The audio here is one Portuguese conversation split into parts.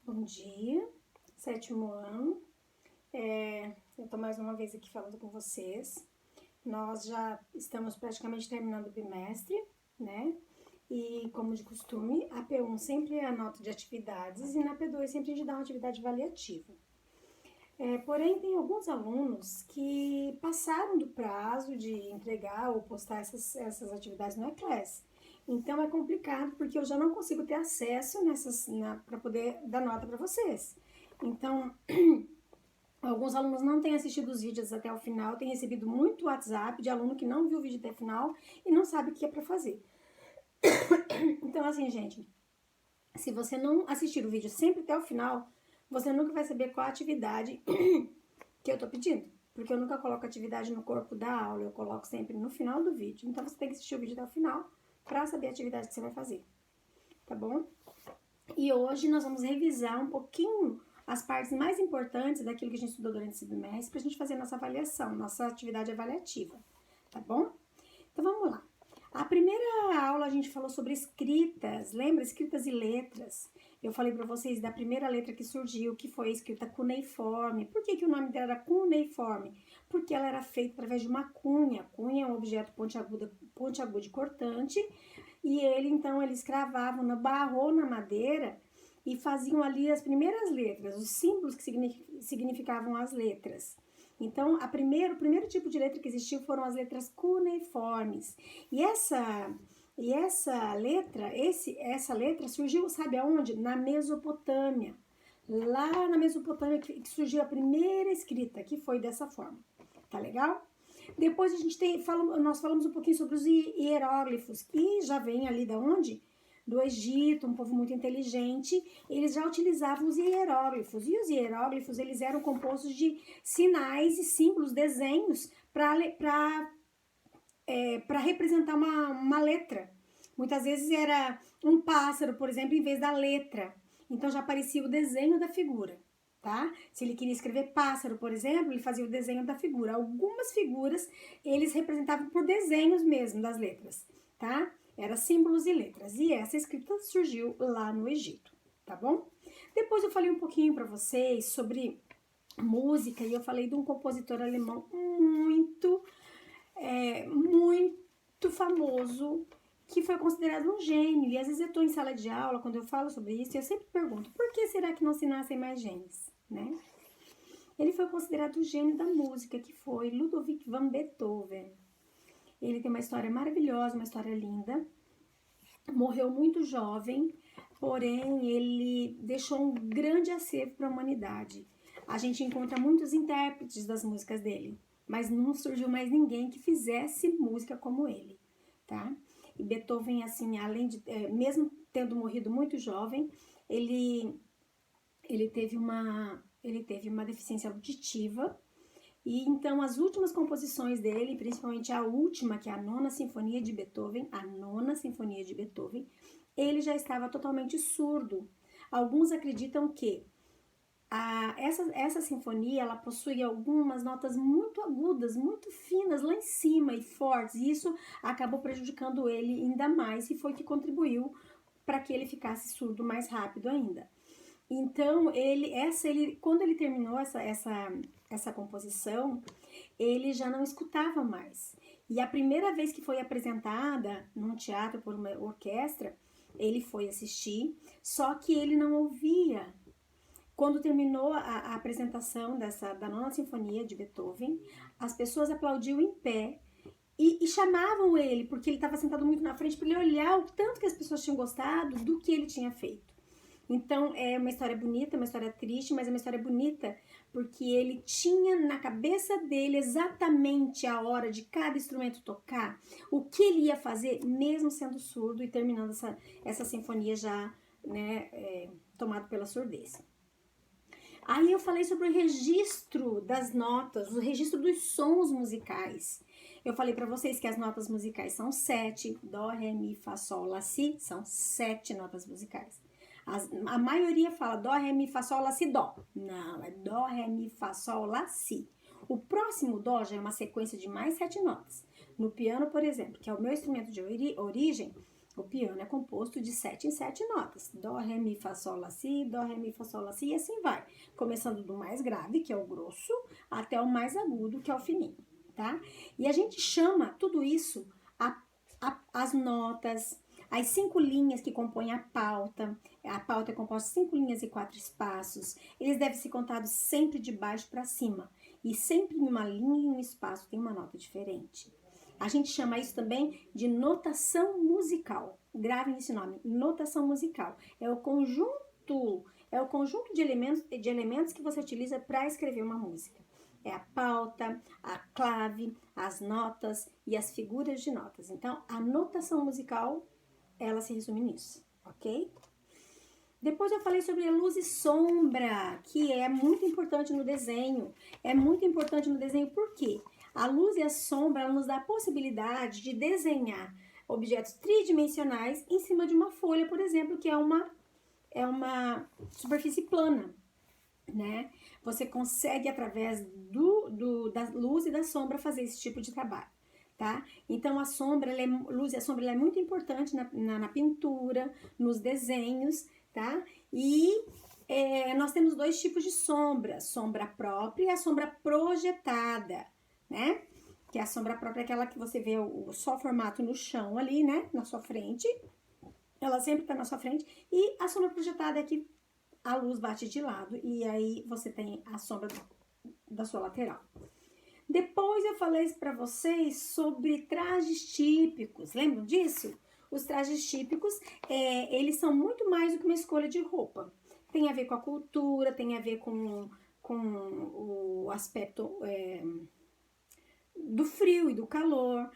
Bom dia, sétimo ano. Eu tô mais uma vez aqui falando com vocês. Nós já estamos praticamente terminando o bimestre, né? E, como de costume, a P1 sempre é a nota de atividades e na P2 sempre a gente dá uma atividade avaliativa. Porém, tem alguns alunos que passaram do prazo de entregar ou postar essas atividades no E-Class. Então, é complicado porque eu já não consigo ter acesso para poder dar nota para vocês. Então, alguns alunos não têm assistido os vídeos até o final, têm recebido muito WhatsApp de aluno que não viu o vídeo até o final e não sabe o que é para fazer. Então, assim, gente, se você não assistir o vídeo sempre até o final, você nunca vai saber qual a atividade que eu tô pedindo. Porque eu nunca coloco atividade no corpo da aula, eu coloco sempre no final do vídeo. Então, você tem que assistir o vídeo até o final para saber a atividade que você vai fazer, tá bom? E hoje nós vamos revisar um pouquinho as partes mais importantes daquilo que a gente estudou durante esse bimestre para a gente fazer nossa avaliação, nossa atividade avaliativa, tá bom? Então vamos lá. A primeira aula a gente falou sobre escritas, lembra? Escritas e letras. Eu falei para vocês da primeira letra que surgiu, que foi a escrita cuneiforme. Por que o nome dela era cuneiforme? Porque ela era feita através de uma cunha. Cunha é um objeto pontiagudo e cortante. E eles cravavam no barro ou na madeira e faziam ali as primeiras letras, os símbolos que significavam as letras. Então, o primeiro tipo de letra que existiu foram as letras cuneiformes. E essa letra surgiu, sabe aonde? Na Mesopotâmia. Lá na Mesopotâmia que surgiu a primeira escrita, que foi dessa forma. Tá legal? Depois nós falamos um pouquinho sobre os hieróglifos, que já vem ali da onde? Do Egito, um povo muito inteligente, eles já utilizavam os hieróglifos. E os hieróglifos, eles eram compostos de sinais e símbolos, desenhos, para representar uma letra. Muitas vezes era um pássaro, por exemplo, em vez da letra. Então já aparecia o desenho da figura, tá? Se ele queria escrever pássaro, por exemplo, ele fazia o desenho da figura. Algumas figuras eles representavam por desenhos mesmo das letras, tá? Era símbolos e letras. E essa escrita surgiu lá no Egito, tá bom? Depois eu falei um pouquinho para vocês sobre música e eu falei de um compositor alemão muito famoso, que foi considerado um gênio. E às vezes eu estou em sala de aula, quando eu falo sobre isso, eu sempre pergunto, por que será que não se nascem mais gênios, né? Ele foi considerado o gênio da música, que foi Ludwig van Beethoven. Ele tem uma história maravilhosa, uma história linda. Morreu muito jovem, porém ele deixou um grande acervo para a humanidade. A gente encontra muitos intérpretes das músicas dele, mas não surgiu mais ninguém que fizesse música como ele, tá? E Beethoven, assim, mesmo tendo morrido muito jovem, ele teve uma deficiência auditiva. E então as últimas composições dele, principalmente a última, que é a Nona Sinfonia de Beethoven, ele já estava totalmente surdo. Alguns acreditam que essa sinfonia, ela possui algumas notas muito agudas, muito finas lá em cima e fortes, e isso acabou prejudicando ele ainda mais e foi que contribuiu para que ele ficasse surdo mais rápido ainda. Então, quando ele terminou essa composição, ele já não escutava mais. E a primeira vez que foi apresentada num teatro por uma orquestra, ele foi assistir, só que ele não ouvia. Quando terminou a apresentação da Nona Sinfonia de Beethoven, as pessoas aplaudiam em pé e chamavam ele, porque ele estava sentado muito na frente, para ele olhar o tanto que as pessoas tinham gostado do que ele tinha feito. Então, é uma história bonita, uma história triste, mas é uma história bonita porque ele tinha na cabeça dele exatamente a hora de cada instrumento tocar, o que ele ia fazer, mesmo sendo surdo e terminando essa sinfonia já, né, tomado pela surdez. Aí eu falei sobre o registro das notas, o registro dos sons musicais. Eu falei para vocês que as notas musicais são 7, dó, ré, mi, fá, sol, lá, si, são 7 notas musicais. A maioria fala dó, ré, mi, fá, sol, lá, si, dó. Não, é dó, ré, mi, fá, sol, lá, si. O próximo dó já é uma sequência de mais 7 notas. No piano, por exemplo, que é o meu instrumento de origem, O piano é composto de 7 em 7 notas. Dó, ré, mi, fá, sol, lá, si, dó, ré, mi, fá, sol, lá, si, e assim vai. Começando do mais grave, que é o grosso, até o mais agudo, que é o fininho, tá? E a gente chama tudo isso, as notas, as 5 linhas que compõem a pauta. A pauta é composta de 5 linhas e 4 espaços. Eles devem ser contados sempre de baixo para cima. E sempre em uma linha e um espaço tem uma nota diferente. A gente chama isso também de notação musical. Gravem esse nome, notação musical. É o conjunto de elementos que você utiliza para escrever uma música. É a pauta, a clave, as notas e as figuras de notas. Então, a notação musical, ela se resume nisso, ok? Depois eu falei sobre luz e sombra, que é muito importante no desenho. É muito importante no desenho por quê? A luz e a sombra nos dá a possibilidade de desenhar objetos tridimensionais em cima de uma folha, por exemplo, que é uma superfície plana, né? Você consegue, através da luz e da sombra, fazer esse tipo de trabalho, tá? Então, a luz e a sombra é muito importante na pintura, nos desenhos, tá? E nós temos 2 tipos de sombra, sombra própria e a sombra projetada, né? Que a sombra própria é aquela que você vê só o formato no chão ali, né? Na sua frente. Ela sempre tá na sua frente. E a sombra projetada é que a luz bate de lado e aí você tem a sombra da sua lateral. Depois eu falei para vocês sobre trajes típicos. Lembram disso? Os trajes típicos, eles são muito mais do que uma escolha de roupa. Tem a ver com a cultura, tem a ver com o aspecto do frio e do calor.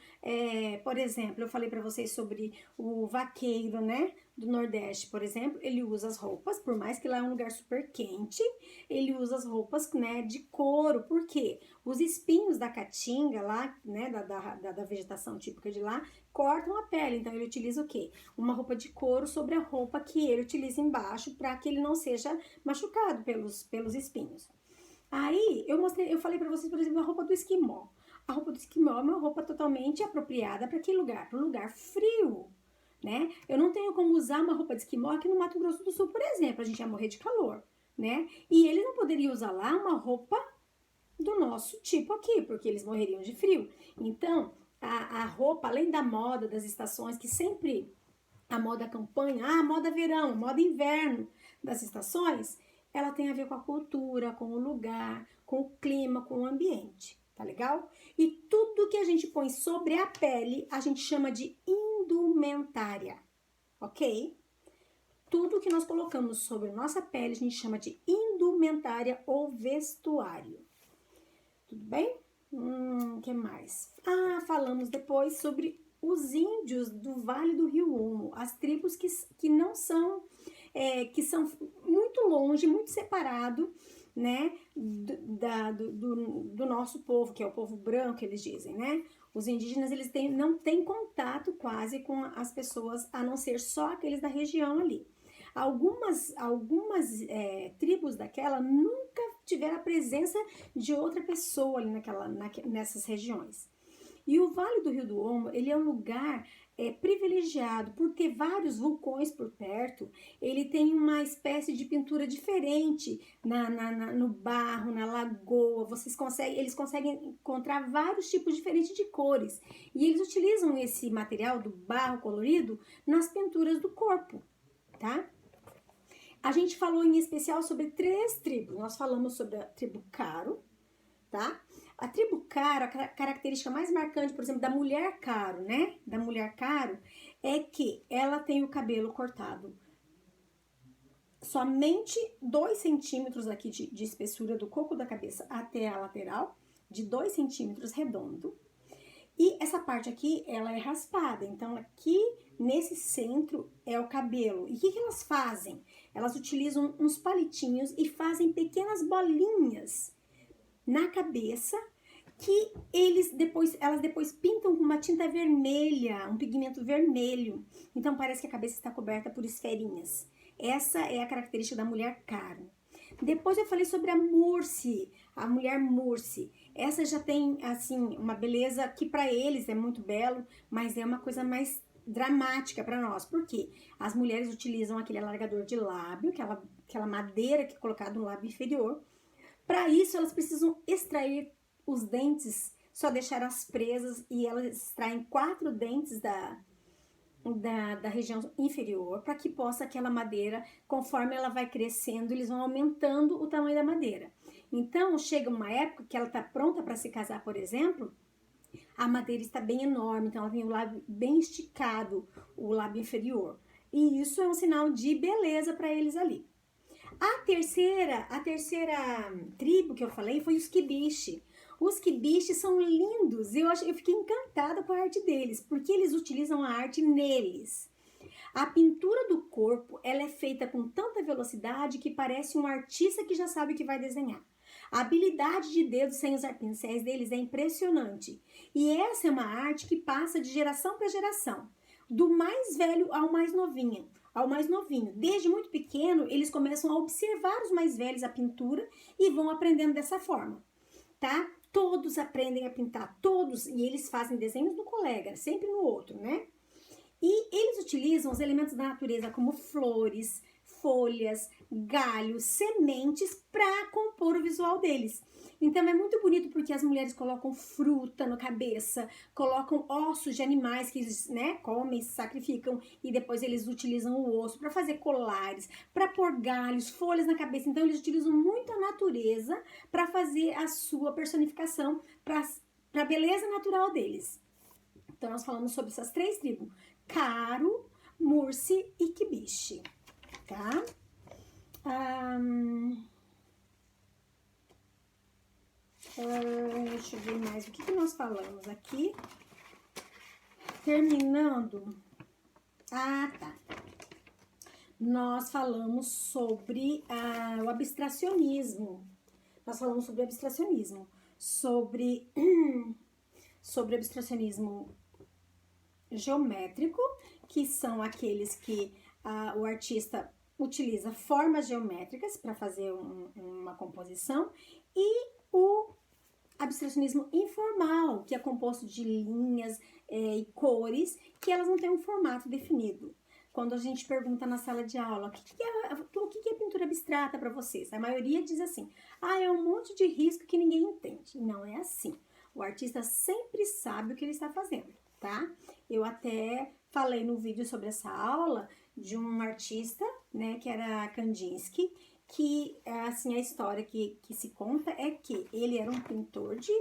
Por exemplo, eu falei para vocês sobre o vaqueiro, né? Do Nordeste, por exemplo, ele usa as roupas, por mais que lá é um lugar super quente, ele usa as roupas, né, de couro. Por quê? Os espinhos da caatinga lá, né, da vegetação típica de lá, cortam a pele. Então, ele utiliza o quê? Uma roupa de couro sobre a roupa que ele utiliza embaixo para que ele não seja machucado pelos espinhos. Aí, eu falei para vocês, por exemplo, a roupa do esquimó. A roupa do esquimó é uma roupa totalmente apropriada para que lugar? Para um lugar frio, né? Eu não tenho como usar uma roupa de esquimó aqui no Mato Grosso do Sul, por exemplo, a gente ia morrer de calor, né? E eles não poderiam usar lá uma roupa do nosso tipo aqui, porque eles morreriam de frio. Então, a roupa, além da moda, das estações, que sempre a moda acompanha, a moda verão, moda inverno das estações, ela tem a ver com a cultura, com o lugar, com o clima, com o ambiente. Tá legal? E tudo que a gente põe sobre a pele, a gente chama de indumentária, ok? Tudo que nós colocamos sobre nossa pele, a gente chama de indumentária ou vestuário. Tudo bem? Que mais? Falamos depois sobre os índios do Vale do Rio Umo, as tribos que não são, que são muito longe, muito separado, né, do nosso povo, que é o povo branco, eles dizem, né? Os indígenas, eles não têm contato quase com as pessoas, a não ser só aqueles da região ali. Algumas tribos daquela nunca tiveram a presença de outra pessoa ali nessas regiões. E o Vale do Rio do Omo, ele é um lugar privilegiado por ter vários vulcões por perto. Ele tem uma espécie de pintura diferente no barro, na lagoa. Eles conseguem encontrar vários tipos diferentes de cores. E eles utilizam esse material do barro colorido nas pinturas do corpo, tá? A gente falou em especial sobre 3 tribos. Nós falamos sobre a tribo Caro, tá? A tribo Caro, a característica mais marcante, por exemplo, da mulher Caro, né? Da mulher Caro, é que ela tem o cabelo cortado somente 2 centímetros aqui de espessura do coco da cabeça até a lateral, de 2 centímetros redondo. E essa parte aqui, ela é raspada. Então, aqui nesse centro é o cabelo. E o que elas fazem? Elas utilizam uns palitinhos e fazem pequenas bolinhas na cabeça que elas depois pintam com uma tinta vermelha, um pigmento vermelho. Então, parece que a cabeça está coberta por esferinhas. Essa é a característica da mulher Caro. Depois eu falei sobre a mulher Mursi. Essa já tem, assim, uma beleza que para eles é muito belo, mas é uma coisa mais dramática para nós. Por quê? As mulheres utilizam aquele alargador de lábio, aquela madeira que é colocada no lábio inferior. Para isso, elas precisam extrair os dentes, só deixar as presas, e elas extraem 4 dentes da região inferior, para que possa aquela madeira, conforme ela vai crescendo, eles vão aumentando o tamanho da madeira. Então, chega uma época que ela está pronta para se casar, por exemplo, a madeira está bem enorme, então ela tem o lábio bem esticado, o lábio inferior. E isso é um sinal de beleza para eles ali. A terceira tribo que eu falei foi os quibiche. Os quibiche são lindos, eu fiquei encantada com a arte deles, porque eles utilizam a arte neles. A pintura do corpo, ela é feita com tanta velocidade que parece um artista que já sabe o que vai desenhar. A habilidade de dedos sem usar pincéis deles é impressionante. E essa é uma arte que passa de geração para geração, do mais velho ao mais novinho. Desde muito pequeno, eles começam a observar os mais velhos a pintura e vão aprendendo dessa forma, tá? Todos aprendem a pintar, todos, e eles fazem desenhos no colega, sempre no outro, né? E eles utilizam os elementos da natureza como flores, folhas, galhos, sementes para compor o visual deles. Então é muito bonito porque as mulheres colocam fruta na cabeça, colocam ossos de animais que eles, né, comem, sacrificam, e depois eles utilizam o osso para fazer colares, para pôr galhos, folhas na cabeça. Então eles utilizam muito a natureza para fazer a sua personificação, para a beleza natural deles. Então nós falamos sobre essas 3 tribos: Karo, Mursi e Quibiche, tá? Deixa eu ver mais o que nós falamos aqui. Terminando. Tá. Nós falamos sobre o abstracionismo. Sobre abstracionismo geométrico, que são aqueles que o artista utiliza formas geométricas para fazer uma composição, e o abstracionismo informal, que é composto de linhas e cores, que elas não têm um formato definido. Quando a gente pergunta na sala de aula, o que é pintura abstrata para vocês? A maioria diz assim: é um monte de risco que ninguém entende. Não é assim. O artista sempre sabe o que ele está fazendo, tá? Eu até falei no vídeo sobre essa aula de um artista, né, que era Kandinsky, que, assim, a história que se conta é que ele era um pintor de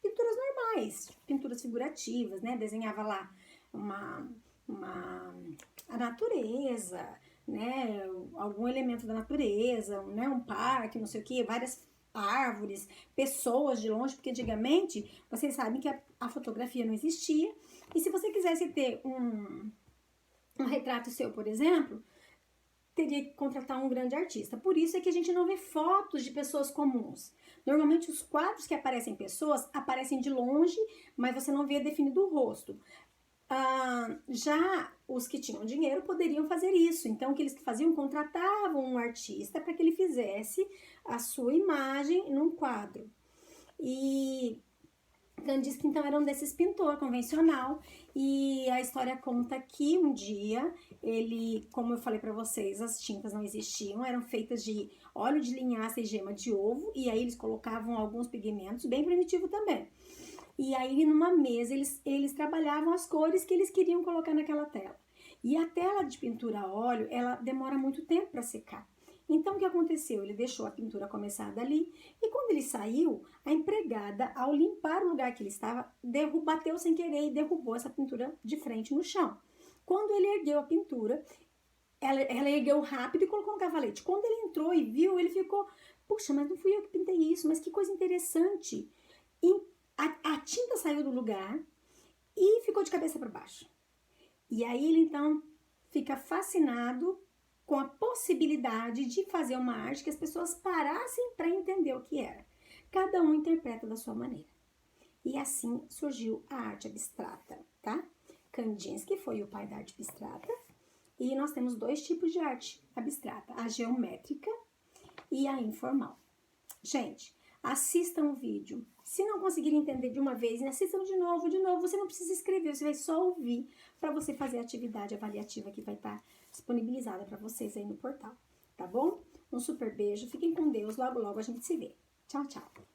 pinturas normais, pinturas figurativas, né, desenhava lá a natureza, né, algum elemento da natureza, né, um parque, não sei o que, várias árvores, pessoas de longe, porque antigamente, vocês sabem que a fotografia não existia, e se você quisesse ter um retrato seu, por exemplo, teria que contratar um grande artista. Por isso é que a gente não vê fotos de pessoas comuns. Normalmente os quadros que aparecem pessoas aparecem de longe, mas você não vê definido o rosto. Já os que tinham dinheiro poderiam fazer isso. Então, o que eles faziam? Contratavam um artista para que ele fizesse a sua imagem num quadro. E Kandinsky, então, era um desses pintor convencional, e a história conta que um dia ele, como eu falei para vocês, as tintas não existiam, eram feitas de óleo de linhaça e gema de ovo, e aí eles colocavam alguns pigmentos, bem primitivo também. E aí, numa mesa, eles trabalhavam as cores que eles queriam colocar naquela tela. E a tela de pintura a óleo, ela demora muito tempo para secar. Então, o que aconteceu? Ele deixou a pintura começada ali, e quando ele saiu, a empregada, ao limpar o lugar que ele estava, bateu sem querer e derrubou essa pintura de frente no chão. Quando ele ergueu a pintura, ela ergueu rápido e colocou no cavalete. Quando ele entrou e viu, ele ficou: puxa, mas não fui eu que pintei isso, mas que coisa interessante. E a tinta saiu do lugar e ficou de cabeça para baixo. E aí ele, então, fica fascinado com a possibilidade de fazer uma arte que as pessoas parassem para entender o que era. Cada um interpreta da sua maneira. E assim surgiu a arte abstrata, tá? Kandinsky foi o pai da arte abstrata. E nós temos 2 tipos de arte abstrata: a geométrica e a informal. Gente, assistam o vídeo. Se não conseguirem entender de uma vez, assistam de novo. Você não precisa escrever, você vai só ouvir para você fazer a atividade avaliativa que vai estar disponibilizada para vocês aí no portal, tá bom? Um super beijo, fiquem com Deus, logo logo a gente se vê. Tchau, tchau!